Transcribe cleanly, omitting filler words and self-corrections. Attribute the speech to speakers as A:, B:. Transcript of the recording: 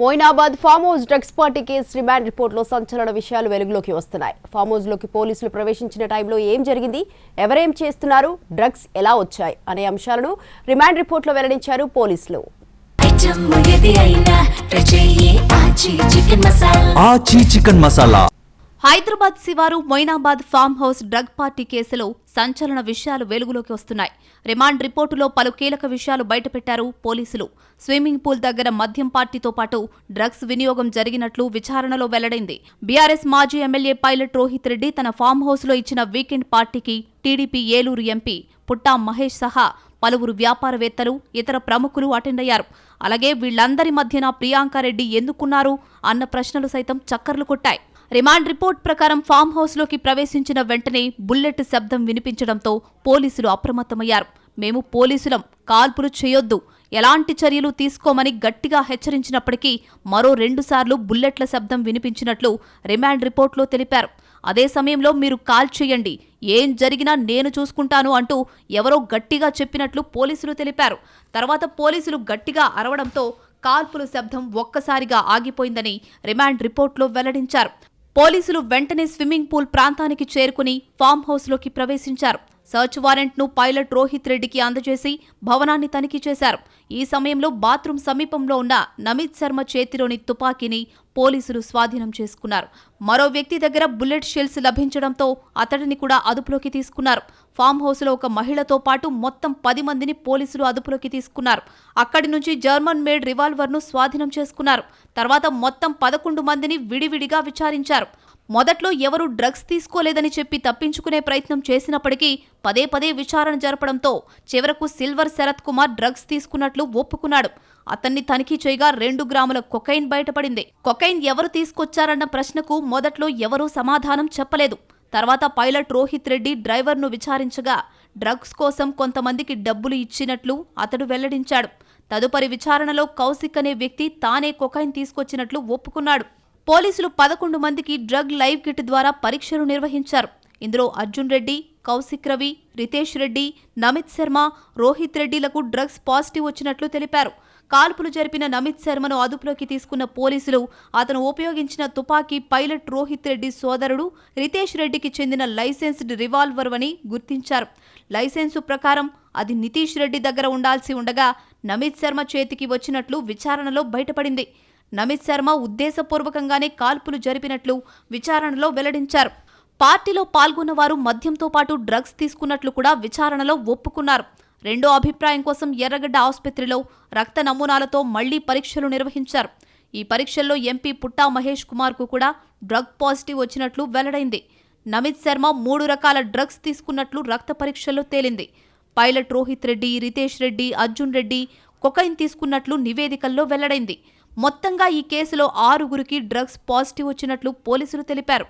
A: Moinabad farm house drugs party case remand రిపోర్టులో సంచలన విషయాలు వెలుగులోకి వస్తున్నాయి. ఫామ్ హౌస్ లోకి పోలీసులు ప్రవేశించిన టైంలో ఏం జరిగింది, ఎవరేం చేస్తున్నారు, డ్రగ్స్ ఎలా వచ్చాయి అనే అంశాలను రిమాండ్ రిపోర్టులో వెల్లడించారు పోలీసులు.
B: హైదరాబాద్ శివారు Moinabad farm house drug party కేసులో సంచలన విషయాలు వెలుగులోకి వస్తున్నాయి. రిమాండ్ రిపోర్టులో పలు కీలక విషయాలు బయటపెట్టారు పోలీసులు. స్విమ్మింగ్ పూల్ దగ్గర మద్యం పార్టీతో పాటు డ్రగ్స్ వినియోగం జరిగినట్లు విచారణలో వెల్లడైంది. బీఆర్ఎస్ మాజీ ఎమ్మెల్యే పైలట్ రోహిత్ రెడ్డి తన ఫామ్ హౌస్ లో ఇచ్చిన వీకెండ్ పార్టీకి టీడీపీ ఏలూరు ఎంపీ పుట్టా మహేష్ సహా పలువురు వ్యాపారవేత్తలు, ఇతర ప్రముఖులు అటెండ్ అయ్యారు. అలాగే వీళ్లందరి మధ్యన ప్రియాంకారెడ్డి ఎందుకున్నారు అన్న ప్రశ్నలు సైతం చక్కర్లు కొట్టాయి. రిమాండ్ రిపోర్ట్ ప్రకారం ఫామ్ హౌస్ లోకి ప్రవేశించిన వెంటనే బుల్లెట్ శబ్దం వినిపించడంతో పోలీసులు అప్రమత్తమయ్యారు. మేము పోలీసులం, కాల్పులు చేయొద్దు, ఎలాంటి చర్యలు తీసుకోమని గట్టిగా హెచ్చరించినప్పటికీ మరో 2 సార్లు బుల్లెట్ల శబ్దం వినిపించినట్లు రిమాండ్ రిపోర్టులో తెలిపారు. అదే సమయంలో మీరు కాల్ చేయండి, ఏం జరిగినా నేను చూసుకుంటాను అంటూ ఎవరో గట్టిగా చెప్పినట్లు పోలీసులు తెలిపారు. తర్వాత పోలీసులు గట్టిగా అరవడంతో కాల్పుల శబ్దం ఒక్కసారిగా ఆగిపోయిందని రిమాండ్ రిపోర్టులో వెల్లడించారు. పోలీసులు వెంటనే స్విమ్మింగ్ పూల్ ప్రాంతానికి చేరుకుని ఫామ్ హౌస్లోకి ప్రవేశించారు. సర్చ్ వారెంట్ను పైలట్ రోహిత్ రెడ్డికి అందజేసి భవనాన్ని తనిఖీ చేశారు. ఈ సమయంలో బాత్రూం సమీపంలో ఉన్న నమిత్ శర్మ చేతిలోని తుపాకీని పోలీసులు స్వాధీనం చేసుకున్నారు. మరో వ్యక్తి దగ్గర బుల్లెట్ షెల్స్ లభించడంతో అతడిని కూడా అదుపులోకి తీసుకున్నారు. ఫామ్ హౌస్లో ఒక మహిళతో పాటు మొత్తం 10 మందిని పోలీసులు అదుపులోకి తీసుకున్నారు. అక్కడి నుంచి జర్మన్ మేడ్ రివాల్వర్ను స్వాధీనం చేసుకున్నారు. తర్వాత మొత్తం 11 మందిని విడివిడిగా విచారించారు. మొదట్లో ఎవరూ డ్రగ్స్ తీసుకోలేదని చెప్పి తప్పించుకునే ప్రయత్నం చేసినప్పటికీ పదే విచారణ జరపడంతో చివరకు సిల్వర్ శరత్ కుమార్ డ్రగ్స్ తీసుకున్నట్లు ఒప్పుకున్నాడు. అతన్ని తనిఖీ చేయగా 2 గ్రాముల కొకైన్ బయటపడింది. కొకైన్ ఎవరు తీసుకొచ్చారన్న ప్రశ్నకు మొదట్లో ఎవరూ సమాధానం చెప్పలేదు. తర్వాత పైలట్ రోహిత్ రెడ్డి డ్రైవర్ను విచారించగా డ్రగ్స్ కోసం కొంతమందికి డబ్బులు ఇచ్చినట్లు అతడు వెల్లడించాడు. తదుపరి విచారణలో కౌశిక్ అనే వ్యక్తి తానే కొకైన్ తీసుకొచ్చినట్లు ఒప్పుకున్నాడు. పోలీసులు 11 మందికి డ్రగ్ లైవ్ కిట్ ద్వారా పరీక్షలు నిర్వహించారు. ఇందులో అర్జున్ రెడ్డి, కౌశిక్ రవి, రితేష్ రెడ్డి, నమిత్ శర్మ, రోహిత్ రెడ్డిలకు డ్రగ్స్ పాజిటివ్ వచ్చినట్లు తెలిపారు. కాల్పులు జరిపిన నమిత్ శర్మను అదుపులోకి తీసుకున్న పోలీసులు అతను ఉపయోగించిన తుపాకీ పైలట్ రోహిత్ రెడ్డి సోదరుడు రితేష్ రెడ్డికి చెందిన లైసెన్స్డ్ రివాల్వర్ అని గుర్తించారు. లైసెన్సు ప్రకారం అది నితీష్ రెడ్డి దగ్గర ఉండాల్సి ఉండగా నమిత్ శర్మ చేతికి వచ్చినట్లు విచారణలో బయటపడింది. నమిత్ శర్మ ఉద్దేశపూర్వకంగానే కాల్పులు జరిపినట్లు విచారణలో వెల్లడించారు. పార్టీలో పాల్గొన్న వారు మద్యంతో పాటు డ్రగ్స్ తీసుకున్నట్లు కూడా విచారణలో ఒప్పుకున్నారు. రెండో అభిప్రాయం కోసం ఎర్రగడ్డ ఆసుపత్రిలో రక్త నమూనాలతో మళ్లీ పరీక్షలు నిర్వహించారు. ఈ పరీక్షల్లో ఎంపీ పుట్టా మహేష్ కుమార్కు కూడా డ్రగ్ పాజిటివ్ వచ్చినట్లు వెల్లడైంది. నమిత్ శర్మ 3 రకాల డ్రగ్స్ తీసుకున్నట్లు రక్త పరీక్షల్లో తేలింది. పైలట్ రోహిత్ రెడ్డి, రితేష్ రెడ్డి, అర్జున్ రెడ్డి కొకైన్ తీసుకున్నట్లు నివేదికల్లో వెల్లడైంది. మొత్తంగా ఈ కేసులో 6గురికి డ్రగ్స్ పాజిటివ్ వచ్చినట్లు పోలీసులు తెలిపారు.